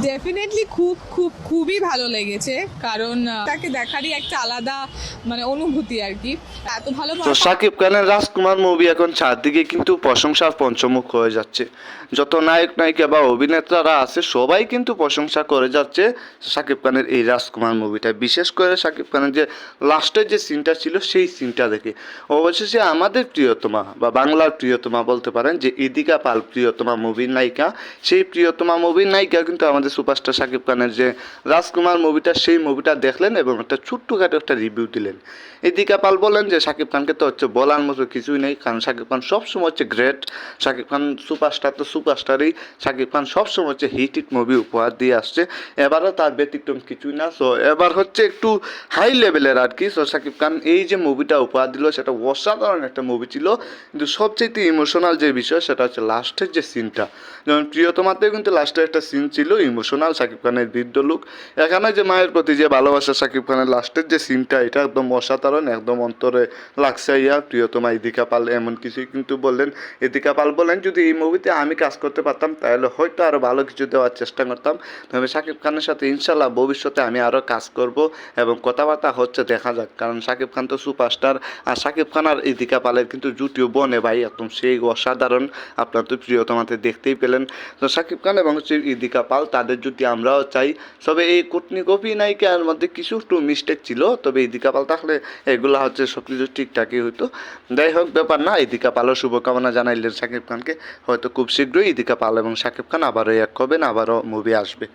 Definitely খুবই ভালো লেগেছে, কারণ তাকে দেখারই একটা আলাদা মানে অনুভূতি আর কি। এত ভালো তো শাকিব খানের রাজকুমার মুভি এখন চারদিকে কিন্তু প্রশংসার পঞ্চমুখ হয়ে যাচ্ছে। যত নায়ক নায়িকা বা অভিনেতারা আছে সবাই কিন্তু প্রশংসা করে যাচ্ছে শাকিব খানের এই রাজকুমার মুভিটা। বিশেষ করে শাকিব খানের যে লাস্টের যে সিনটা ছিল সেই সিনটা দেখে অবশেষে আমাদের প্রিয়তমা বা বাংলার প্রিয়তমা বলতে পারেন যে ইদিকা পাল প্রিয়তমা মুভির নায়িকা, সেই প্রিয়তমা মুভির নায়িকা কিন্তু আমাদের সুপারস্টার শাকিব খানের যে রাজকুমার মুভিটা সেই মুভিটা দেখলেন এবং একটা ছোট্টখাটো একটা রিভিউ দিলেন। ইদিকা পাল বলেন যে শাকিব খানকে তো হচ্ছে বলার মতো কিছুই নেই, কারণ শাকিব খান সবসময় হচ্ছে গ্রেট, শাকিব খান সুপারস্টার তো সুপারস্টারই, শাকিব খান সবসময় হচ্ছে হিট মুভি উপহার দিয়ে আসছে, এবারও তার ব্যতিক্রম কিছুই না। সো এবার হচ্ছে একটু হাই লেভেলের আর কি। সো শাকিব খান এই যে মুভিটা উপহার দিল সেটা অসাধারণ একটা মুভি ছিল, কিন্তু সবচেয়ে ইমোশনাল যে বিষয় সেটা হচ্ছে লাস্টের যে সিনটা। যেমন প্রিয়তমাতেও কিন্তু লাস্টের একটা সিন ছিল ইমোশনাল, শাকিব খানের বৃদ্ধ লোক। এখানে যে মায়ের প্রতি যে ভালোবাসা শাকিব খানের লাস্টের যে সিনটা, এটা একদম অসাধারণ, একদম অন্তরে লাগছে। প্রিয়তমা ইদিকা পাল এমন কিছুই কিন্তু বললেন। ইদিকা পাল বলেন যদি এই মুভিতে আমি কাজ করতে পারতাম তাহলে হয়তো আরও ভালো কিছু দেওয়ার চেষ্টা করতাম, তবে শাকিব খানের সাথে ইনশাল্লাহ ভবিষ্যতে আমি আরও কাজ করব এবং কথাবার্তা হচ্ছে, দেখা যাক। কারণ শাকিব খান তো সুপারস্টার, আর শাকিব খান আর ইদিকা পালের কিন্তু জুটিও বনে ভাই একদম সেই অসাধারণ। আপনার তো প্রিয়তমাতে দেখতেই পেলেন। তো শাকিব খান এবং হচ্ছে ইদিকা পাল তাদের জুটি আমরাও চাই। তবে এই কূটনীক অভিনয়িকার মধ্যে কিছু একটু মিস্টেক ছিল, তবে ইদিকা পাল থাকলে এগুলো হচ্ছে সব কিছু ঠিকঠাকই হইতো। যাই হোক, ব্যাপার না। ইদিকা পালও শুভকামনা জানাইলেন শাকিব খানকে, হয়তো খুব শীঘ্রই ইদিকা পাল এবং শাকিব খান আবারও এক হবেন, আবারও মুভি আসবে।